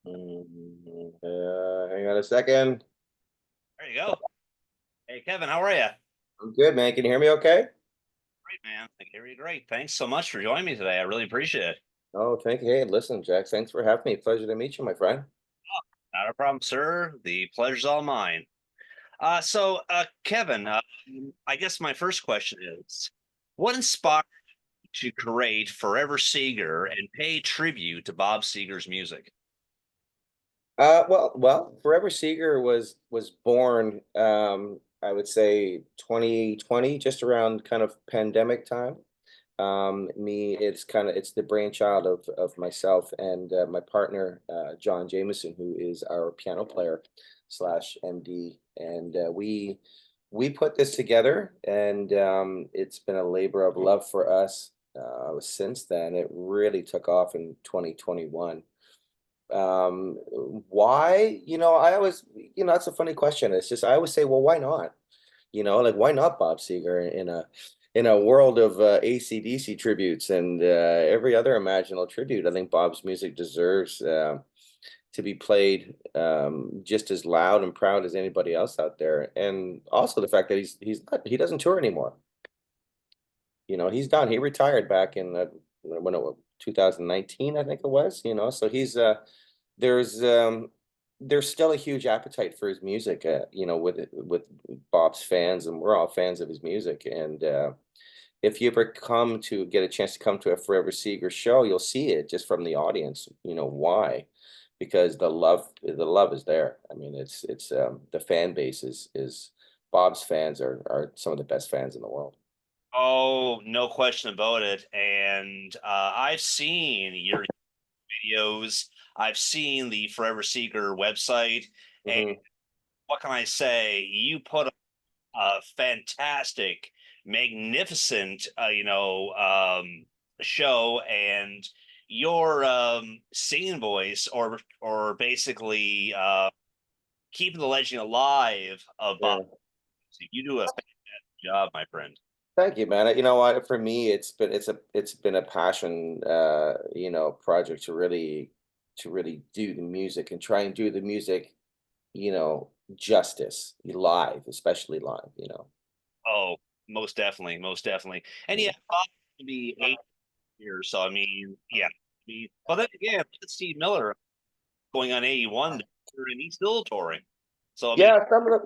Hang on a second. There you go. Hey, Kevin, how are you? I'm good, man. Can you hear me okay? Great, man. I can hear you great. Thanks so much for joining me today. I really appreciate it. Oh, thank you. Hey, listen, Jack, thanks for having me. Pleasure to meet you, my friend. Not a problem, sir. The pleasure's all mine. Kevin, I guess my first question is, what inspired you to create Forever Seeger and pay tribute to Bob Seger's music? Well, Forever Seeger was born, I would say 2020, just around kind of pandemic time. It's the brainchild of myself and my partner, John Jameson, who is our piano player slash MD, and we put this together, and it's been a labor of love for us. Since then, it really took off in 2021. um why, I always, that's a funny question. It's just I always say, well, why not? Like, why not Bob Seger in a world of AC/DC tributes and every other imaginable tribute? I think Bob's music deserves to be played just as loud and proud as anybody else out there. And also the fact that he doesn't tour anymore. He's done. He retired back in when it was 2019, I think it was. So there's um there's still a huge appetite for his music, with Bob's fans, and we're all fans of his music. And if you ever come to get a chance to come to a Forever Seeger show, you'll see it just from the audience. Why? Because the love is there. I mean, it's the fan base is Bob's fans are some of the best fans in the world. Oh, no question about it. And I've seen your videos. I've seen the Forever Seeker website. And Hmm. what can I say? You put a fantastic, magnificent, show, and your singing voice, or basically keeping the legend alive of Bob. Yeah. You do a fantastic job, my friend. Thank you, man. You know what? For me, it's been a passion, project to really do the music and try and do the music, justice live, especially live. Oh, most definitely, most definitely. And yeah, Bob to be 8 years, so I mean, yeah. But then again, look at Steve Miller going on 81, and he's still touring. So I mean,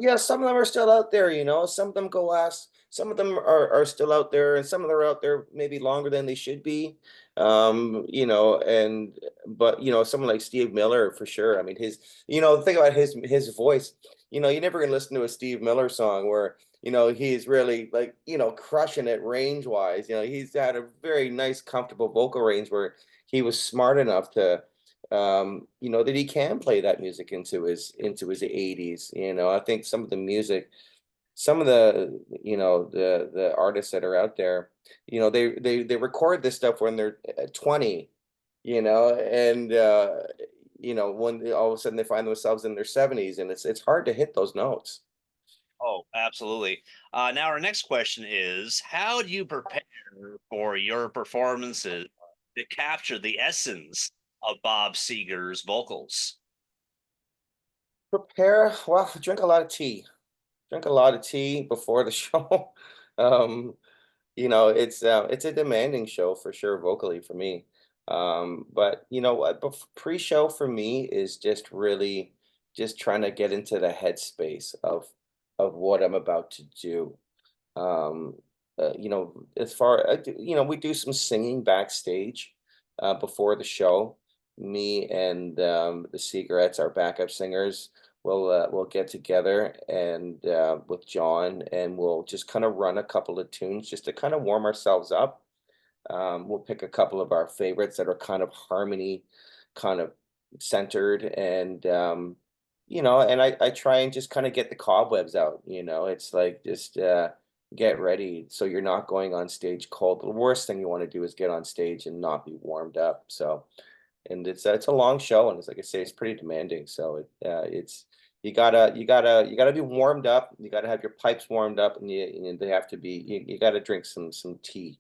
Yeah, some of them are still out there. Some of them go last, some of them are still out there, and some of them are out there maybe longer than they should be. And but someone like Steve Miller, for sure. I mean, the thing about his voice, you're never gonna listen to a Steve Miller song where he's really, like, crushing it range wise. He's had a very nice, comfortable vocal range where he was smart enough to that he can play that music into his 80s. I think some of the artists that are out there, they record this stuff when they're 20, and when all of a sudden they find themselves in their 70s, and it's hard to hit those notes. oh, absolutely. Now our next question is, how do you prepare for your performances to capture the essence of Bob Seger's vocals? Prepare, well, drink a lot of tea. Drink a lot of tea before the show. um it's a demanding show for sure, vocally, for me. But you know what? Pre-show for me is just really just trying to get into the headspace of what I'm about to do. Um, as far we do some singing backstage before the show. Me and the Secrets, our backup singers, we'll get together and with John, and we'll just kind of run a couple of tunes just to kind of warm ourselves up. We'll pick a couple of our favorites that are kind of harmony, kind of centered, and I try and just kind of get the cobwebs out. It's like, just get ready so you're not going on stage cold. The worst thing you want to do is get on stage and not be warmed up. So, and it's a long show, and it's, like I say, it's pretty demanding. So it's you gotta be warmed up. You gotta have your pipes warmed up, and they have to be. You gotta drink some tea.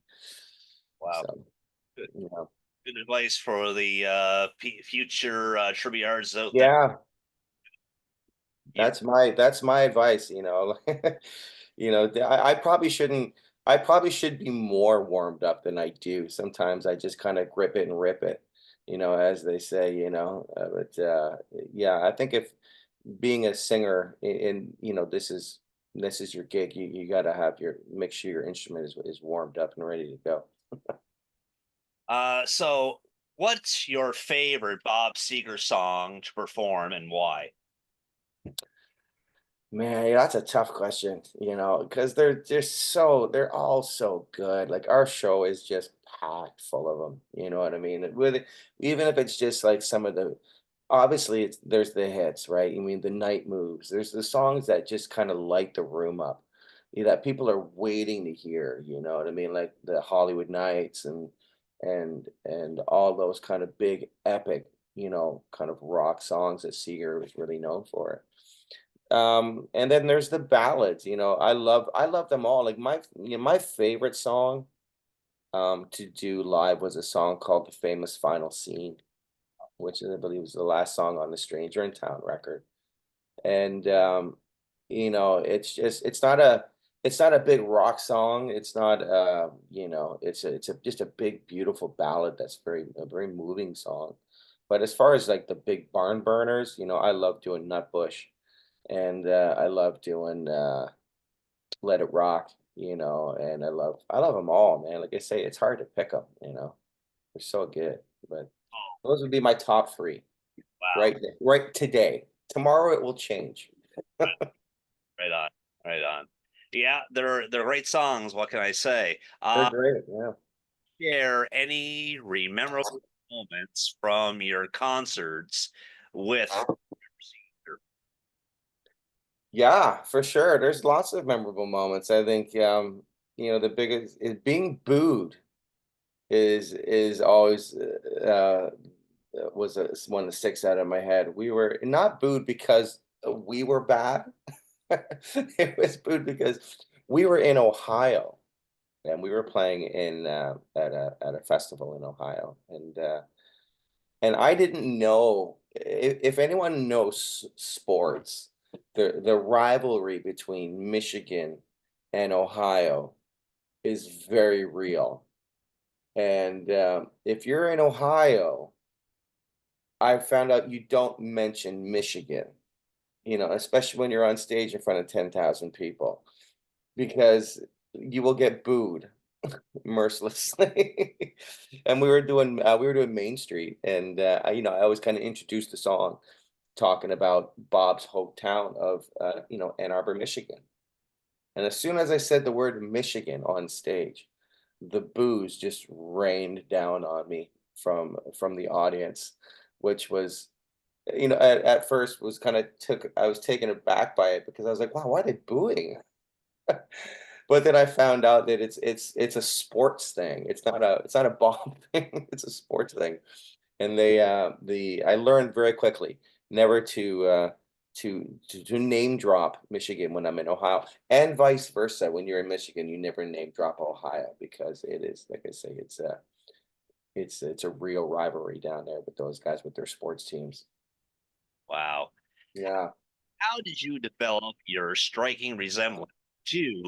Wow. So, Good. you know. Good advice for the future trivia out there. Yeah, Yeah. that's my advice, you know. You know, I probably shouldn't I probably should be more warmed up than I do. Sometimes I just kind of grip it and rip it, you know, as they say, you know. Yeah, I think if being a singer you know, this is your gig, you got to have your make sure your instrument is warmed up and ready to go. So, what's your favorite Bob Seger song to perform and why? Man, yeah, that's a tough question, you know, because they're all so good. Like our show is just packed full of them. You know what I mean? Even if it's just like some of the, obviously there's the hits, right? I mean the night moves. There's the songs that just kind of light the room up, that people are waiting to hear. You know what I mean? Like the Hollywood Nights and all those kind of big epic, you know, kind of rock songs that Seeger was really known for. And then there's the ballads, you know, I love them all. Like my favorite song to do live was a song called The Famous Final Scene, which I believe was the last song on the Stranger in Town record. And you know, it's not a big rock song. It's not you know, it's just a big beautiful ballad that's a very moving song. But as far as like the big barn burners, you know, I love doing Nutbush and I love doing Let It Rock, you know, and I love them all, man. Like I say, it's hard to pick them, you know. They're so good, but Oh, those would be my top 3 wow. right today. Tomorrow it will change. Right on. Right on. Yeah, they're great songs. What can I say? They're great, yeah. Share any memorable moments from your concerts with Seger? Yeah, for sure. There's lots of memorable moments. I think you know, the biggest is being booed is always was one that sticks out of my head. We were not booed because we were bad. It was booed because we were in Ohio and we were playing in at a festival in Ohio, and I didn't know if anyone knows sports, the rivalry between Michigan and Ohio is very real. And if you're in Ohio, I found out you don't mention Michigan, you know, especially when you're on stage in front of 10,000 people, because you will get booed mercilessly. And we were doing Main Street, and you know, I always kind of introduced the song talking about Bob's hometown of you know, Ann Arbor, Michigan. And as soon as I said the word Michigan on stage, the boos just rained down on me from the audience, which was, you know, at first was kind of took I was taken aback by it because I was like, wow, why are they booing? But then I found out that it's a sports thing. It's not a bomb thing. It's a sports thing. And the I learned very quickly never to name drop Michigan when I'm in Ohio, and vice versa. When you're in Michigan, you never name drop Ohio because it is, like I say, it's a real rivalry down there with those guys with their sports teams. Wow. Yeah. How did you develop your striking resemblance to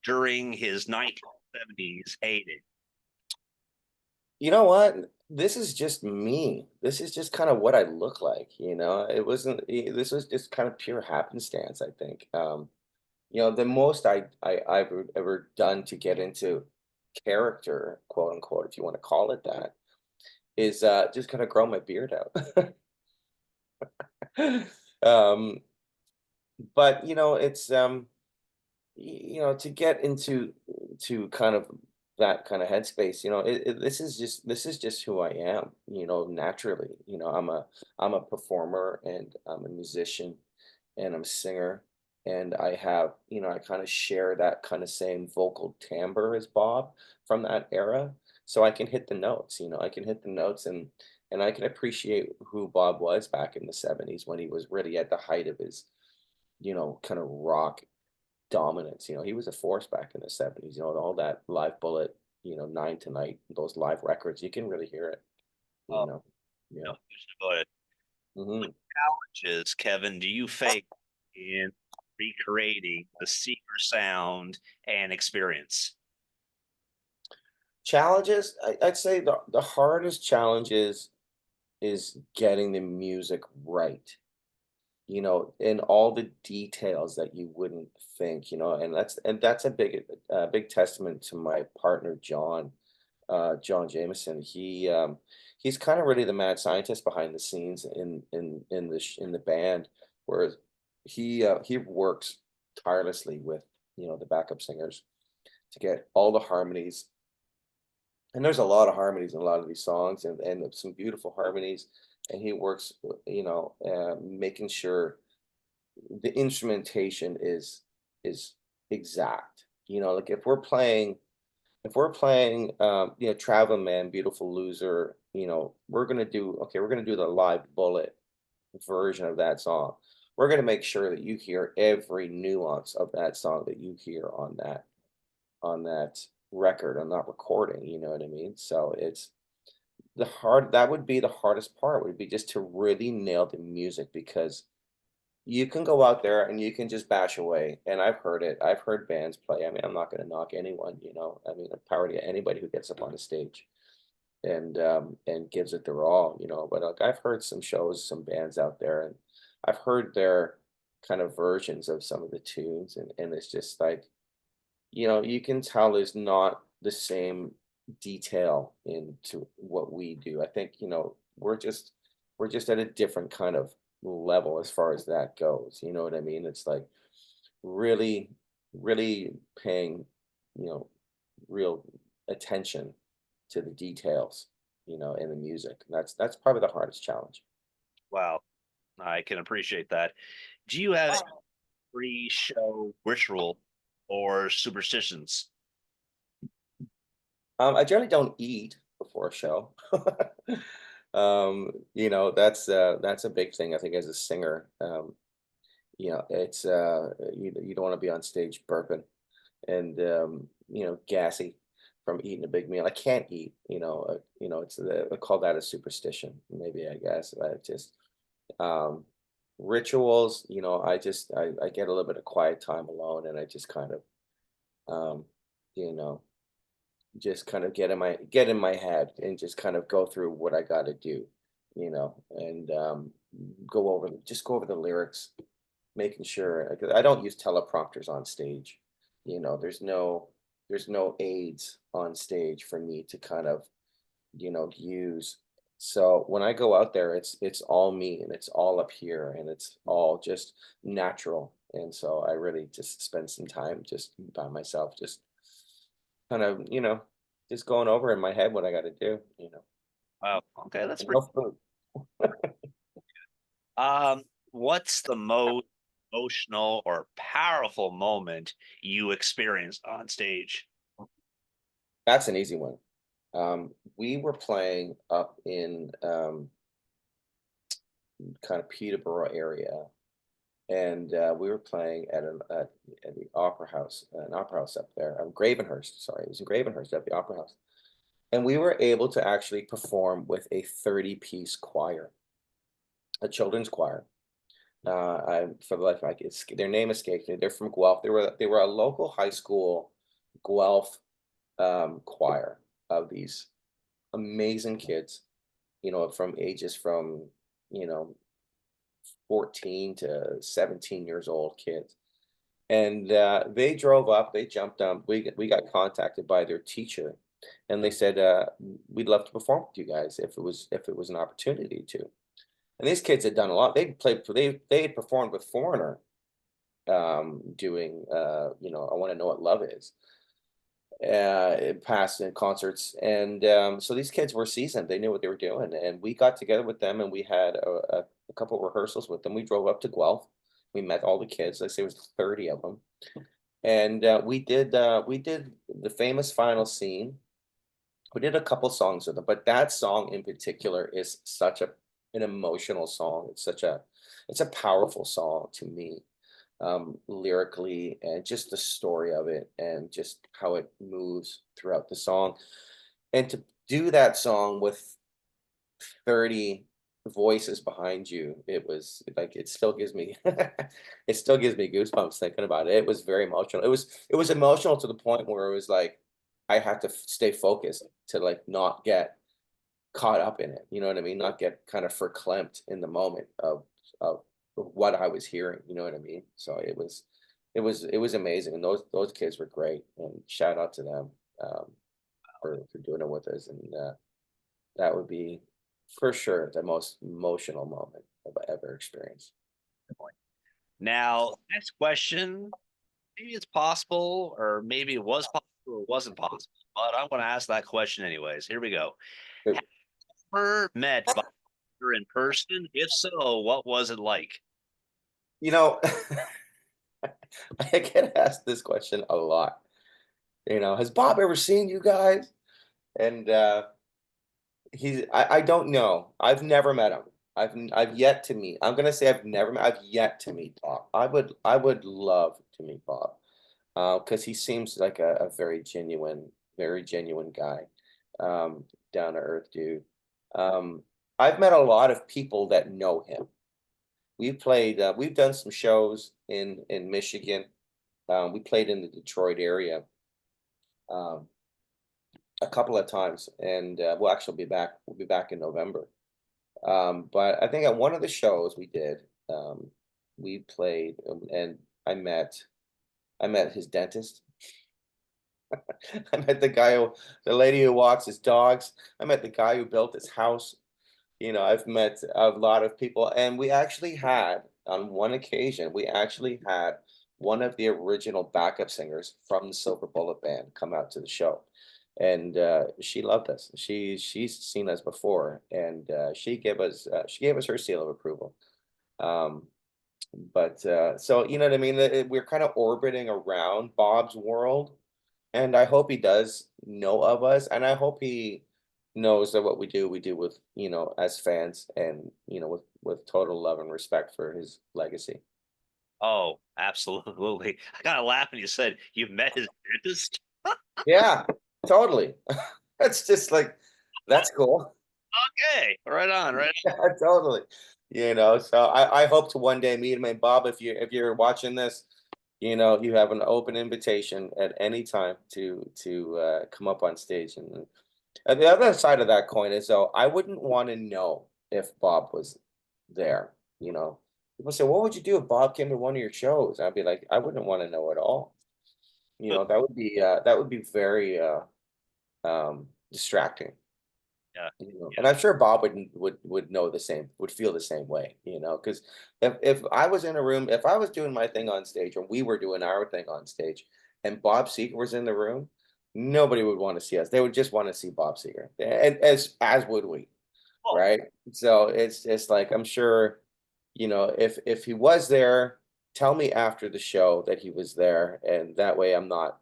during his 1970s heyday? You know what? This is just me. This is just kind of what I look like, you know. This was just kind of pure happenstance, I think. You know, the most I've ever done to get into character, quote unquote, if you want to call it that, is just kind of grow my beard out. um, but you know, it's you know, to get into to kind of that kind of headspace, you know, this is just who I am, you know, naturally. You know, I'm a performer and I'm a musician and I'm a singer, and I have, you know, I kind of share that kind of same vocal timbre as Bob from that era. So I can hit the notes, you know, I can hit the notes, and I can appreciate who Bob was back in the 70s when he was really at the height of his, you know, kind of rock dominance. You know, he was a force back in the 70s, you know, all that Live Bullet. Nine Tonight, those live records, you can really hear it, you Oh, know. Yeah. no question about it. Hmm. Challenges, Kevin, do you face in recreating the Seeker sound and experience? Challenges, I'd say the hardest challenge is getting the music right, in all the details that you wouldn't think, and that's a big testament to my partner John Jameson. He's kind of really the mad scientist behind the scenes in the band, whereas he works tirelessly with the backup singers to get all the harmonies. And there's a lot of harmonies in a lot of these songs, and some beautiful harmonies. And he works, making sure the instrumentation is exact. Like if we're playing Traveling Man, Beautiful Loser, we're gonna do the live bullet version of that song. We're gonna make sure that you hear every nuance of that song that you hear on that record, on that recording, you know what I mean? So that would be the hardest part, would be just to really nail the music, because you can go out there and you can just bash away, and I've heard it. I've heard bands play. I mean, I'm not going to knock anyone, I mean, power to anybody who gets up on a stage and gives it their all, But like, I've heard some shows, some bands out there, and I've heard their kind of versions of some of the tunes, and it's just like, you can tell there's not the same detail into what we do. I think, we're just at a different kind of level as far as that goes. You know what I mean? It's like really, really paying, you know, real attention to the details, in the music. And that's probably the hardest challenge. Wow, I can appreciate that. Do you have any pre-show ritual or superstitions? I generally don't eat before a show. That's a big thing, I think, as a singer. You don't want to be on stage burping and gassy from eating a big meal. I can't eat. I call that a superstition, maybe, I guess. I just um, rituals. I get a little bit of quiet time alone, and I just kind of um, you know get in my head and just kind of go through what I got to do, and go over the lyrics, making sure, 'cause I don't use teleprompters on stage. There's no aids on stage for me to kind of use. So when I go out there, it's all me, and it's all up here, and it's all just natural. And so I really just spend some time just by myself, just kind of, just going over in my head what I got to do. Wow, okay, that's And pretty. no food. What's the most emotional or powerful moment you experienced on stage? That's an easy one. We were playing up in kind of Peterborough area, and we were playing at the Opera House, an opera house up there, Gravenhurst. Sorry, it was in Gravenhurst at the Opera House, and we were able to actually perform with a 30-piece choir, a children's choir. For the life, their name escapes me. They're from Guelph. They were a local high school Guelph choir of these amazing kids, from ages from you know 14 to 17 years old kids. And they drove up, they jumped on. We got contacted by their teacher, and they said, "We'd love to perform with you guys if it was an opportunity to." And these kids had done a lot. They had performed with Foreigner, doing I Want to Know What Love Is, past in concerts, and so these kids were seasoned. They knew what they were doing, and we got together with them, and we had a couple of rehearsals with them. We drove up to Guelph. We met all the kids. I say it was 30 of them, and we did the famous final scene. We did a couple songs with them, but that song in particular is such an emotional song. It's a powerful song to me. lyrically, and just the story of it, and just how it moves throughout the song. And to do that song with 30 voices behind you, it was like it still gives me it still gives me goosebumps thinking about it. It was very emotional. It was emotional to the point where it was like I had to stay focused to like not get caught up in it. You know what I mean? Not get kind of verklempt in the moment of what I was hearing. You know what I mean? So it was amazing, and those kids were great. And shout out to them for doing it with us. And that would be for sure the most emotional moment I've ever experienced. Now, next question, maybe it's possible, or maybe it was possible or it wasn't possible, but I'm going to ask that question anyways. Here we go. But, Have you ever met Bob Iger in person? If so, what was it like? you know, I get asked this question a lot. Has Bob ever seen you guys? And I don't know. I've never met him. I've yet to meet. I'm gonna say I've yet to meet Bob. I would love to meet Bob. Because he seems like a very genuine guy, down to earth dude. Um, I've met a lot of people that know him. We've done some shows in Michigan. We played in the Detroit area um, a couple of times, and we'll actually be back. We'll be back in November. But I think at one of the shows we did, we played, and I met his dentist. I met the lady who walks his dogs. I met the guy who built his house. I've met a lot of people, and on one occasion, we actually had one of the original backup singers from the Silver Bullet Band come out to the show, and she loved us. She's seen us before, and she gave us her seal of approval. Um, but so you know what I mean. We're kind of orbiting around Bob's world, and I hope he does know of us, and I hope he knows that what we do with, as fans, and, with total love and respect for his legacy. Oh, absolutely. I got to laugh when you said you've met his dentist. Yeah, totally. That's just like, that's cool. Okay, right on, right. Yeah, totally. So I hope to one day meet him. And Bob, if you're watching this, you have an open invitation at any time to come up on stage. And the other side of that coin is, though, I wouldn't want to know if Bob was there. People say, "What would you do if Bob came to one of your shows?" I'd be like, "I wouldn't want to know at all." That would be very distracting. Yeah, And yeah. I'm sure Bob would know the same, would feel the same way. Because if I was in a room, if I was doing my thing on stage, or we were doing our thing on stage, and Bob Seger was in the room, nobody would want to see us. They would just want to see Bob Seger, and as would we, Oh, right? So it's like, I'm sure, if he was there, tell me after the show that he was there, and that way I'm not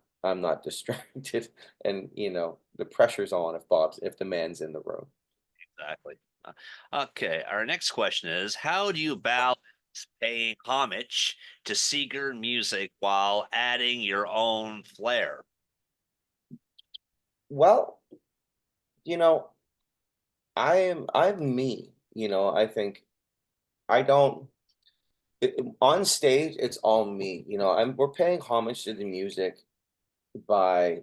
distracted, and the pressure's on if the man's in the room. exactly. Uh, Okay, our next question is, how do you balance paying homage to Seeger music while adding your own flair? Well, you know, I'm me. I think I don't on stage it's all me. We're paying homage to the music by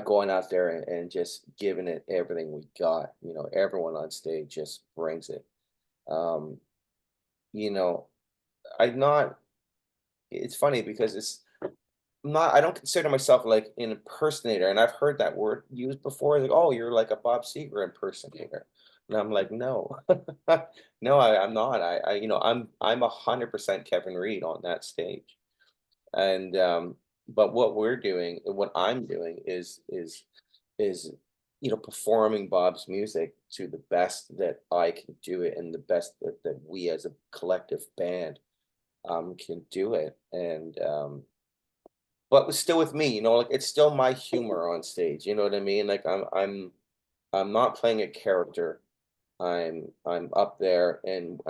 going out there and just giving it everything we got. Everyone on stage just brings it. Um, you know, I'm not it's funny because I don't consider myself like an impersonator, and I've heard that word used before. Like, oh, you're like a Bob Seger impersonator, and I'm like, no, no, I'm not. I'm 100% Kevin Reid on that stage, and but what I'm doing is performing Bob's music to the best that I can do it, and the best that we as a collective band can do it, and but it's still with me, like it's still my humor on stage. You know what I mean? Like I'm not playing a character. I'm up there and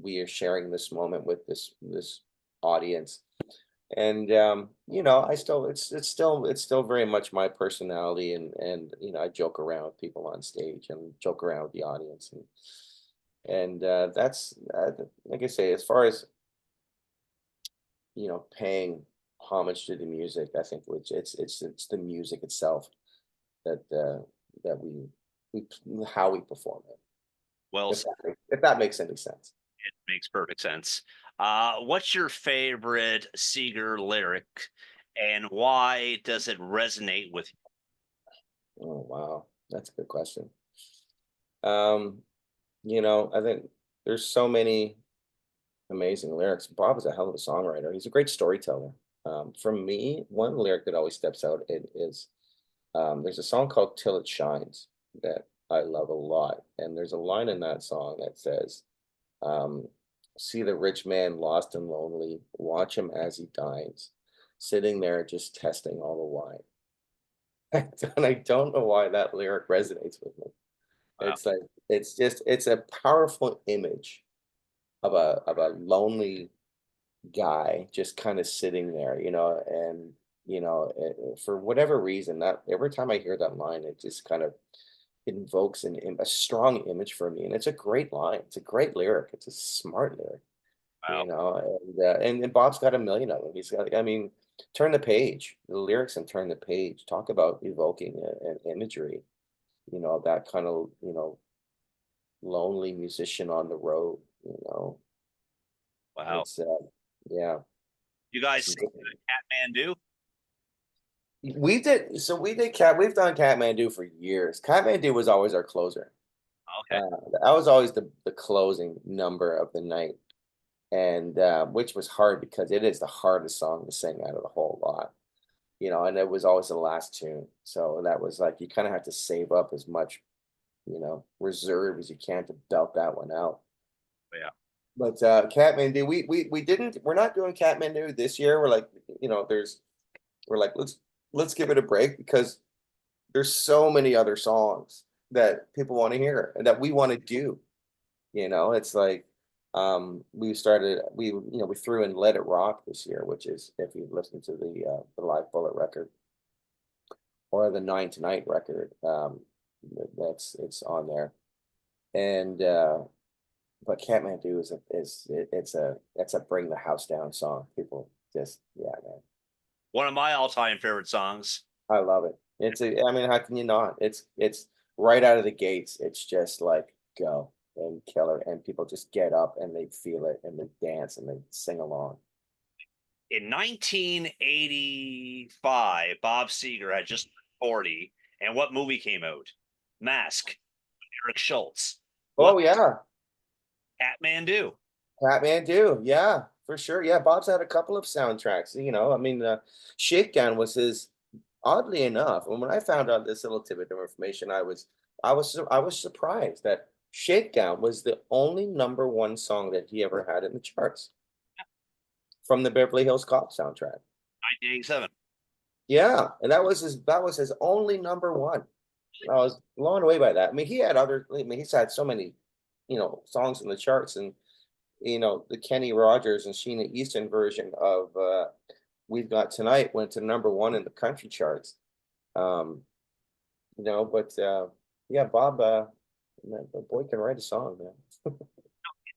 we are sharing this moment with this audience. And I still it's still very much my personality, and I joke around with people on stage and joke around with the audience, and that's like I say, as far as paying homage to the music, I think which it's the music itself that how we perform it. Well, If that makes any sense. it makes perfect sense. What's your favorite Seeger lyric, and why does it resonate with you? Oh wow, that's a good question. I think there's so many amazing lyrics. Bob is a hell of a songwriter. He's a great storyteller. For me, one lyric that always steps out is there's a song called "Till It Shines" that I love a lot, and there's a line in that song that says, um, "See the rich man lost and lonely, watch him as he dines, sitting there just testing all the wine." And I don't know why that lyric resonates with me. Wow. It's like it's a powerful image of a lonely guy just kind of sitting there, and for whatever reason, that every time I hear that line, it just kind of invokes a strong image for me, and it's a great line. It's a great lyric. It's a smart lyric, Wow. and Bob's got a million of them. He's got, I mean, turn the page. The lyrics and turn the page talk about evoking an imagery. That kind of lonely musician on the road. Wow. It's yeah. You guys Some see Catmandu? We've done Kathmandu for years. Kathmandu was always our closer. Okay. That was always the closing number of the night, and which was hard because it is the hardest song to sing out of the whole lot. And it was always the last tune. So that was like you kind of have to save up as much, reserve as you can to belt that one out. Yeah. But Kathmandu, we're not doing Kathmandu this year. We're like, we're like, let's give it a break because there's so many other songs that people want to hear and that we want to do. It's like we threw in Let It Rock this year, which is if you listen to the Live Bullet record or the Nine Tonight record, it's on there. And but Kathmandu it's a bring the house down song. People just yeah, man. One of my all-time favorite songs. I love it. I mean, how can you not? It's right out of the gates. It's just like go and killer, and people just get up and they feel it and they dance and they sing along. In 1985, Bob Seger had just turned 40, and what movie came out? Mask. Eric Schultz. What Oh yeah, Catmandu? Kathmandu, yeah, for sure. Yeah, Bob's had a couple of soundtracks. I mean, Shakedown was his. Oddly enough, and when I found out this little tidbit of information, I was surprised that Shakedown was the only number one song that he ever had in the charts from the Beverly Hills Cop soundtrack. 1987. Yeah, and that was his only number one. I was blown away by that. I mean, he's had so many, songs in the charts, and the Kenny Rogers and Sheena Easton version of We've Got Tonight went to number one in the country charts. Um, but yeah, Bob, man, the boy can write a song, man.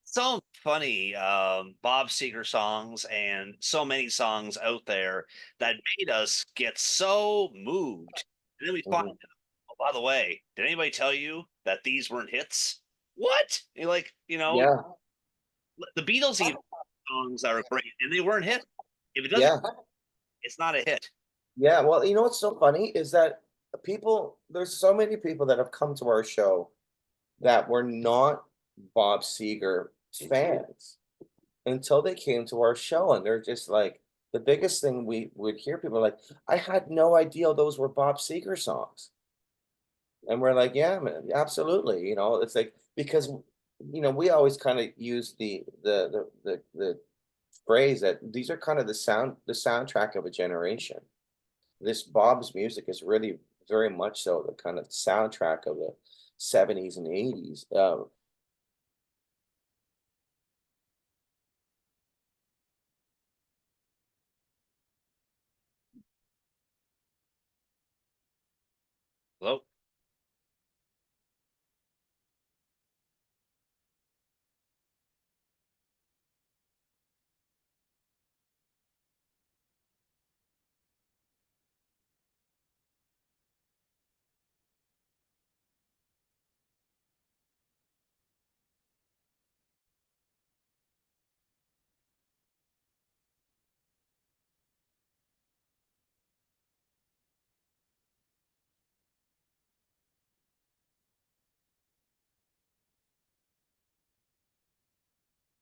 So funny, Bob Seger songs and so many songs out there that made us get so moved. And then we find Mhm. out, oh, by the way, did anybody tell you that these weren't hits? What? You're like, Yeah, the Beatles even songs are great and they weren't hit. If it doesn't, yeah, it's not a hit. yeah. Well, you know what's so funny is that there's so many people that have come to our show that were not Bob Seger fans until they came to our show, and they're just like the biggest thing we would hear people like, I had no idea those were Bob Seger songs. And we're like, yeah, man, absolutely. It's like because we always kind of use the phrase that these are kind of the soundtrack of a generation. This Bob's music is really very much so the kind of soundtrack 70s and 80s. Hello?